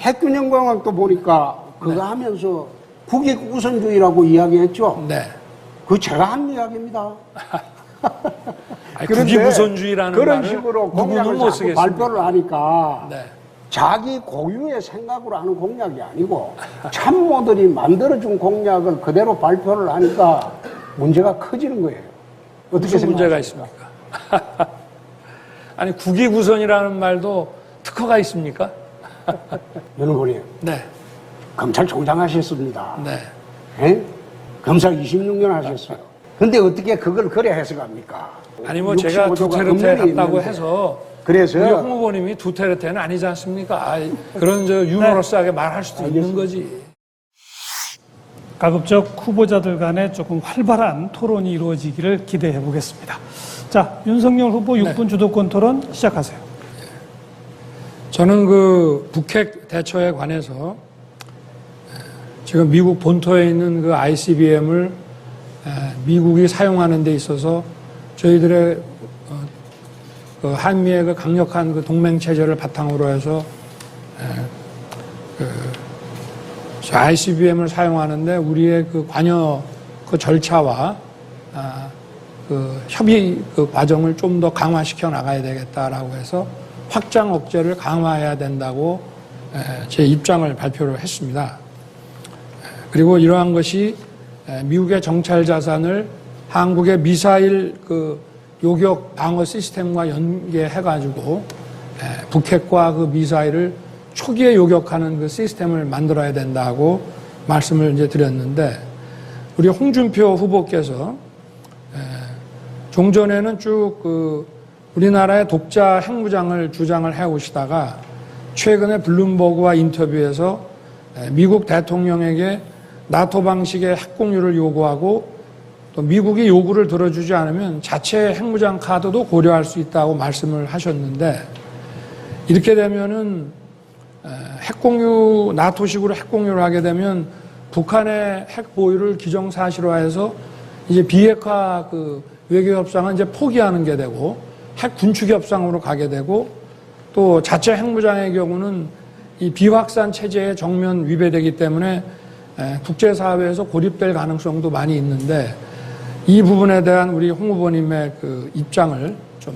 핵균형 공약도 보니까 그거 네. 하면서 국익 우선주의라고 이야기했죠. 네. 그 제가 한 이야기입니다. 아니, 국익 우선주의라는 그런 말을 식으로 누구는 공약을 못 자꾸 쓰겠습니다. 발표를 하니까 네. 자기 고유의 생각으로 하는 공약이 아니고 참모들이 만들어준 공약을 그대로 발표를 하니까 문제가 커지는 거예요. 어떻게 무슨 문제가 생각하십니까? 있습니까? 아니, 국익 우선이라는 말도 특허가 있습니까? 여러분이 네. 검찰총장 하셨습니다. 네. 예? 검사 26년 하셨어요. 근데 어떻게 그걸 그래 해석합니까? 아니, 뭐 제가 65조가 두테르테 엄연히 같다고 있는데. 해서 그래서 우리 홍 후보님이 두테르테는 아니지 않습니까? 그런 유머러스하게 말할 수도 있는 거지. 가급적 후보자들 간에 조금 활발한 토론이 이루어지기를 기대해 보겠습니다. 자, 윤석열 후보 6분 주도권 토론 시작하세요. 저는 그 북핵 대처에 관해서 지금 미국 본토에 있는 그 ICBM을 미국이 사용하는 데 있어서 저희들의 그 한미의 그 강력한 그 동맹 체제를 바탕으로 해서 ICBM을 사용하는데 우리의 그 관여 그 절차와 그 협의 그 과정을 좀 더 강화시켜 나가야 되겠다라고 해서 확장 억제를 강화해야 된다고 제 입장을 발표를 했습니다. 그리고 이러한 것이 미국의 정찰 자산을 한국의 미사일 그 요격 방어 시스템과 연계해가지고 북핵과 그 미사일을 초기에 요격하는 그 시스템을 만들어야 된다고 말씀을 이제 드렸는데 우리 홍준표 후보께서 종전에는 쭉 그 우리나라의 독자 핵무장을 주장을 해오시다가 최근에 블룸버그와 인터뷰에서 미국 대통령에게 나토 방식의 핵공유를 요구하고 또 미국이 요구를 들어주지 않으면 자체 핵무장 카드도 고려할 수 있다고 말씀을 하셨는데 이렇게 되면은 핵공유, 나토식으로 핵공유를 하게 되면 북한의 핵 보유를 기정사실화해서 이제 비핵화 그 외교협상은 이제 포기하는 게 되고 핵 군축 협상으로 가게 되고 또 자체 핵무장의 경우는 이 비확산 체제에 정면 위배되기 때문에 국제사회에서 고립될 가능성도 많이 있는데 이 부분에 대한 우리 홍 후보님의 그 입장을 좀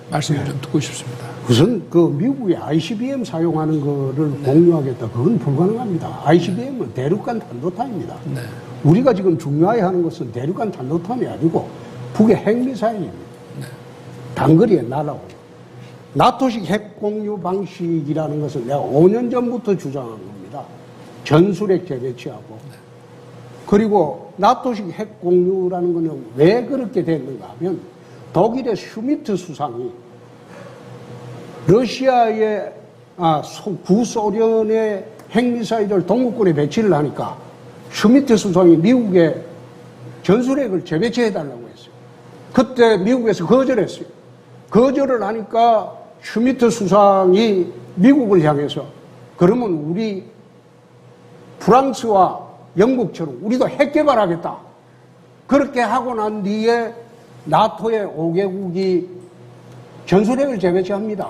말씀을 좀 듣고 싶습니다. 우선 그 미국이 ICBM 사용하는 거를 공유하겠다. 그건 불가능합니다. ICBM은 대륙간 탄도탄입니다. 네. 우리가 지금 중요하게 하는 것은 대륙간 탄도탄이 아니고 북의 핵미사일입니다. 단거리에 날아오는. 나토식 핵공유 방식이라는 것은 내가 5년 전부터 주장한 겁니다. 전술핵 재배치하고. 그리고 나토식 핵공유라는 것은 왜 그렇게 됐는가 하면 독일의 슈미트 수상이 러시아의 구소련의 핵미사일을 동구권에 배치를 하니까 슈미트 수상이 미국에 전술핵을 재배치해달라고 했어요. 그때 미국에서 거절했어요. 거절을 하니까 슈미트 수상이 미국을 향해서 그러면 우리 프랑스와 영국처럼 우리도 핵 개발하겠다. 그렇게 하고 난 뒤에 나토의 5개국이 전술핵을 재배치합니다.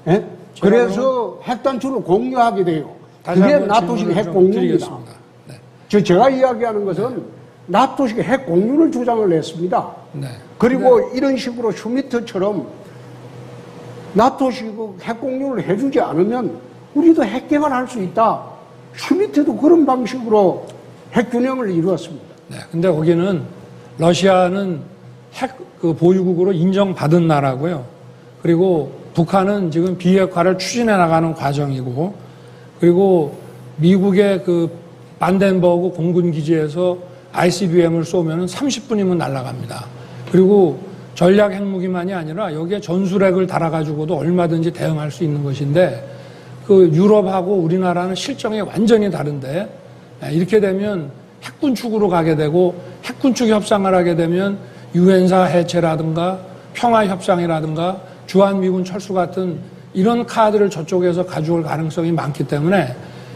예? 그래서 핵단추를 공유하게 돼요. 그게 나토식 핵 공유입니다. 네. 제가 이야기하는 것은 나토식 핵 공유를 주장을 했습니다. 네. 그리고 이런 식으로 슈미트처럼 나토식 핵 공유를 해주지 않으면 우리도 핵 개발할 수 있다. 슈미트도 그런 방식으로 핵 균형을 이루었습니다. 네. 근데 거기는 러시아는 핵 그 보유국으로 인정받은 나라고요. 그리고 북한은 지금 비핵화를 추진해 나가는 과정이고, 그리고 미국의 그 반덴버그 공군 기지에서 ICBM을 쏘면은 30분이면 날아갑니다. 그리고 전략 핵무기만이 아니라 여기에 전술핵을 달아가지고도 얼마든지 대응할 수 있는 것인데 그 유럽하고 우리나라는 실정이 완전히 다른데 이렇게 되면 핵군축으로 가게 되고 핵군축 협상을 하게 되면 유엔사 해체라든가 평화협상이라든가 주한미군 철수 같은 이런 카드를 저쪽에서 가져올 가능성이 많기 때문에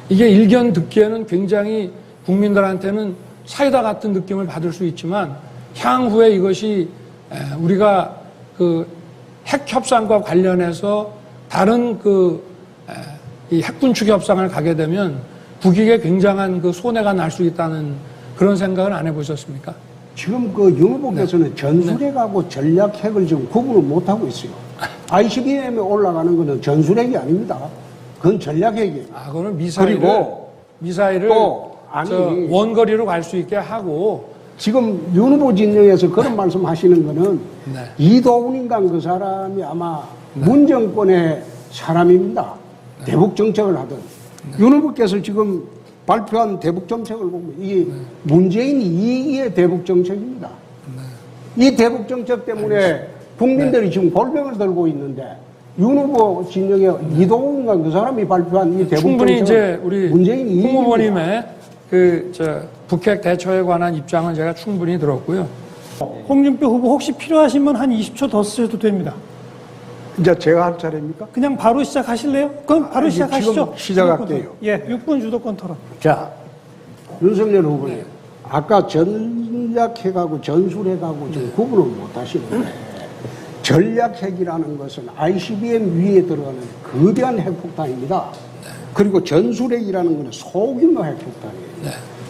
이게 일견 듣기에는 굉장히 국민들한테는 사이다 같은 느낌을 받을 수 있지만 향후에 이것이 우리가 그 핵 협상과 관련해서 다른 그 이 핵군축 협상을 가게 되면 북에게 굉장한 그 손해가 날 수 있다는 그런 생각은 안 해보셨습니까? 지금 그 윤 후보께서는 전술핵하고 전략핵을 지금 구분을 못하고 있어요. ICBM에 올라가는 거는 전술핵이 아닙니다. 그건 전략핵이에요. 아, 그거는 미사일을 또, 아니, 저 원거리로 갈 수 있게 하고 지금 윤 후보 진영에서 그런 말씀 하시는 거는 네. 이도훈인간 그 사람이 아마 문정권의 사람입니다. 대북 정책을 하던. 윤 후보께서 지금 발표한 대북 정책을 보면 이게 문재인 2기의 대북 정책입니다. 이 대북 정책 때문에 국민들이 지금 골병을 들고 있는데 윤 후보 진영의 이도훈인간 그 사람이 발표한 이 대북 충분히 정책은 이제 우리 문재인 2기입니다. 홍 후보님의 북핵 대처에 관한 입장은 제가 충분히 들었고요. 홍준표 후보 혹시 필요하시면 한 20초 더 쓰셔도 됩니다. 이제 제가 할 차례입니까? 그냥 바로 시작하실래요? 그럼 바로 아니, 시작하시죠. 지금 시작할게요. 예, 6분 주도권 토론. 자, 윤석열 후보님. 아까 전략핵하고 전술핵하고 지금 구분을 못 하시는데, 전략핵이라는 것은 ICBM 위에 들어가는 거대한 핵폭탄입니다. 그리고 전술핵이라는 것은 소규모 핵폭탄이에요.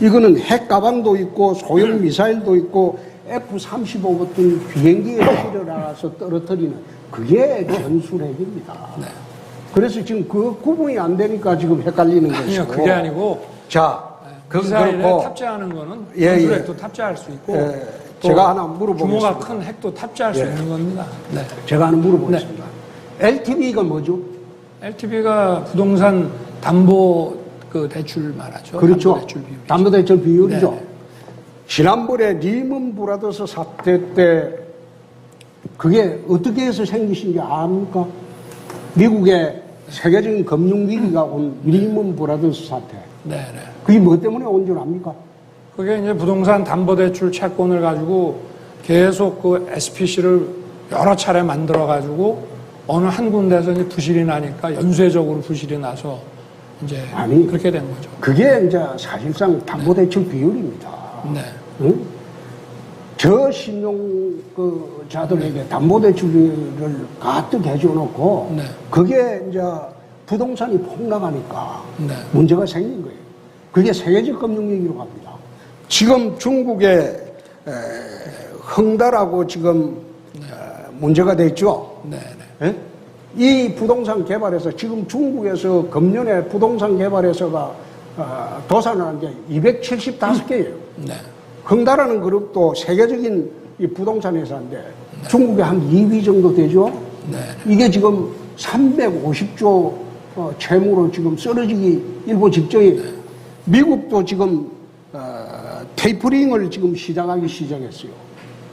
이거는 핵가방도 있고, 소형 미사일도 있고, F-35 같은 비행기에 실어 나가서 떨어뜨리는 그게 전술핵입니다. 그래서 지금 그 구분이 안 되니까 지금 헷갈리는 것이고. 아니요, 그게 아니고 자, 미사일에 그렇고 탑재하는 거는 예, 전술핵도 탑재할 수 있고 또 제가 하나 물어보겠습니다. 규모가 큰 핵도 탑재할 수 있는 겁니다. 네. 제가 하나 물어보겠습니다. LTV가 뭐죠? LTV가 부동산 담보 그 대출 말하죠. 그렇죠. 담보대출 비율. 담보대출 비율이죠. 네. 지난번에 리먼 브라더스 사태 때 그게 어떻게 해서 생기신 게 압니까? 미국의 세계적인 금융위기가 온 리먼 브라더스 사태. 네, 네. 그게 뭐 때문에 온 줄 압니까? 그게 이제 부동산 담보대출 채권을 가지고 계속 그 SPC를 여러 차례 만들어 가지고 어느 한 군데서 이제 부실이 나니까 연쇄적으로 부실이 나서 이제 아니, 그렇게 된 거죠. 그게 이제 사실상 담보대출 비율입니다. 네. 응? 저신용 그 자들에게 담보대출을 가뜩 해줘놓고 네. 그게 이제 부동산이 폭락하니까 네. 문제가 생긴 거예요. 그게 세계적 금융위기로 갑니다. 지금 중국의 흥다라고 지금 문제가 됐죠. 네, 네. 예? 이 부동산 개발에서 지금 중국에서 금년에 부동산 개발에서가 도산을 한 게 275개예요. 네. 흥다라는 그룹도 세계적인 이 부동산 회사인데 중국에 한 2위 정도 되죠. 네. 이게 지금 350조 채무로 지금 쓰러지기 일보 직전이에요. 미국도 지금 테이퍼링을 지금 시작하기 시작했어요.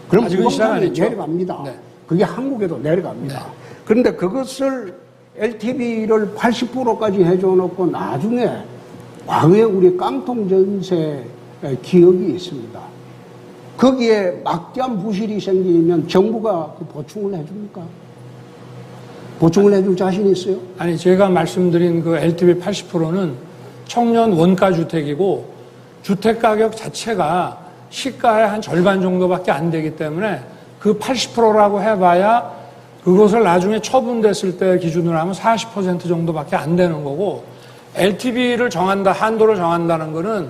그럼 아직은 시작 안 부동산이 했죠? 내려갑니다. 네. 그게 한국에도 내려갑니다. 네. 그런데 그것을 LTV를 80%까지 해줘놓고 나중에 과거에 우리 깡통 전세 기억이 있습니다. 거기에 막대한 부실이 생기면 정부가 그 보충을 해줍니까? 보충을 해줄 자신 있어요? 아니, 제가 말씀드린 그 LTV 80%는 청년 원가 주택이고 주택 가격 자체가 시가의 한 절반 정도밖에 안 되기 때문에 그 80%라고 해봐야 그것을 나중에 처분됐을 때 기준으로 하면 40% 정도밖에 안 되는 거고 LTV를 정한다, 한도를 정한다는 거는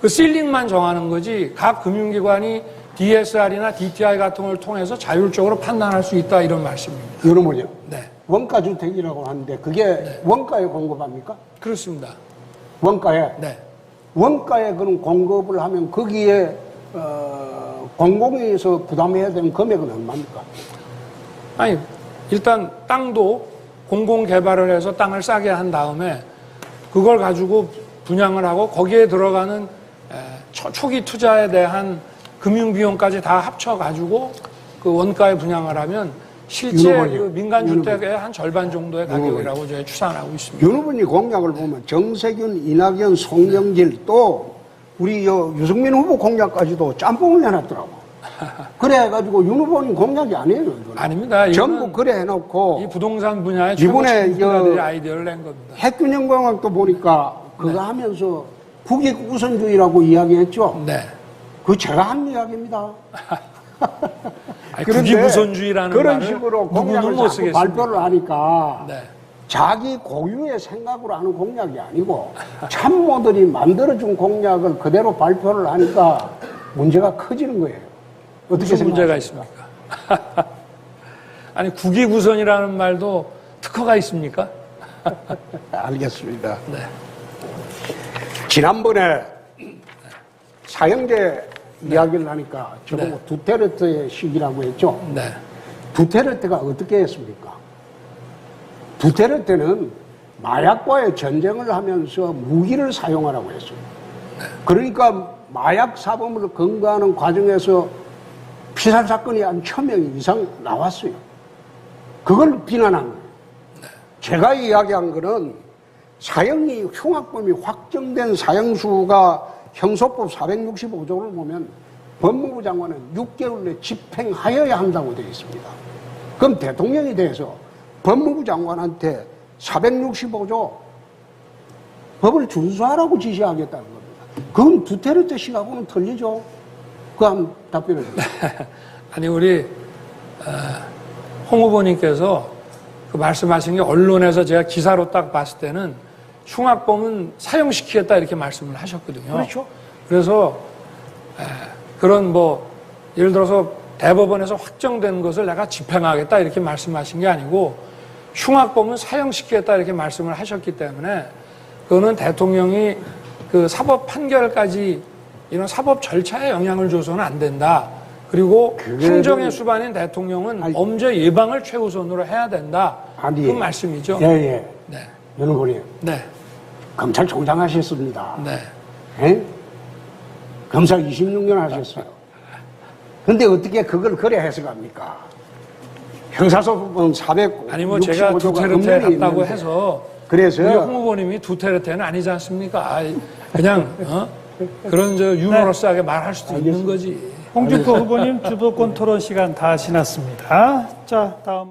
그 실링만 정하는 거지 각 금융기관이 DSR이나 DTI 같은 걸 통해서 자율적으로 판단할 수 있다 이런 말씀입니다. 여러분요. 네. 원가주택이라고 하는데 그게 원가에 공급합니까? 그렇습니다. 원가에? 네. 원가에 그런 공급을 하면 거기에 공공에서 부담해야 되는 금액은 얼마입니까? 아니, 일단 땅도 공공개발을 해서 땅을 싸게 한 다음에 그걸 가지고 분양을 하고 거기에 들어가는 초기 투자에 대한 금융비용까지 다 합쳐가지고 그 원가에 분양을 하면 실제 그 민간주택의 한 절반 정도의 가격이라고 저희 추산하고 있습니다. 윤 후보님 공약을 보면 정세균, 이낙연, 송영길 또 우리 유승민 후보 공약까지도 짬뽕을 내놨더라고. 그래 해가지고 윤 후보님 공약이 아니에요. 이거는. 아닙니다. 전부 그래 해놓고 이 부동산 분야에 이번에 최고 아이디어를 낸 겁니다. 핵균형공학도 보니까 그거 하면서 국익 우선주의라고 이야기했죠. 네. 그 제가 한 이야기입니다. 국익 우선주의라는 그런 말을 식으로 누구는 공약을 못 자꾸 쓰겠습니다. 발표를 하니까 네. 자기 고유의 생각으로 하는 공약이 아니고 참모들이 만들어준 공약을 그대로 발표를 하니까 문제가 커지는 거예요. 어떻게 무슨 문제가 생각하십니까? 있습니까? 아니 국위구선이라는 말도 특허가 있습니까? 알겠습니다. 네. 지난번에 사형제 이야기를 하니까 저보고 네. 두테르테의 시기라고 했죠. 네. 두테르테가 어떻게 했습니까? 두테르테는 마약과의 전쟁을 하면서 무기를 사용하라고 했어요. 그러니까 마약 사범을 검거하는 과정에서 피살 사건이 한 1000명 이상 나왔어요. 그걸 비난한 거예요. 제가 이야기한 거는 사형이 흉악범이 확정된 사형수가 형소법 465조를 보면 법무부 장관은 6개월 내 집행하여야 한다고 되어 있습니다. 그럼 대통령이 돼서 법무부 장관한테 465조 법을 준수하라고 지시하겠다는 겁니다. 그건 두테르테 씨하고는 틀리죠. 그거 한번 답변해 주세요. 아니 우리 홍 후보님께서 그 말씀하신 게 언론에서 제가 기사로 딱 봤을 때는 흉악범은 사형시키겠다 이렇게 말씀을 하셨거든요. 그렇죠. 그래서 그런 뭐 예를 들어서 대법원에서 확정된 것을 내가 집행하겠다 이렇게 말씀하신 게 아니고 흉악범은 사형시키겠다 이렇게 말씀을 하셨기 때문에 그거는 대통령이 그 사법 판결까지 이런 사법 절차에 영향을 줘서는 안 된다. 그리고 행정의 수반인 대통령은 범죄 예방을 최우선으로 해야 된다. 아니, 그 말씀이죠. 예, 예. 네. 연구원님, 네. 검찰총장 하셨습니다. 네. 예? 검사 26년 하셨어요. 근데 어떻게 그걸 그래 해석합니까? 형사소법은 465조가 아니 뭐 제가 두테르테 같다고 해서 그래서 우리 홍 후보님이 두테르테는 아니지 않습니까? 그냥 그런 저 유머러스하게 말할 수도 있는 거지. 홍준표 후보님 주도권 토론 시간 다 지났습니다. 자, 다음.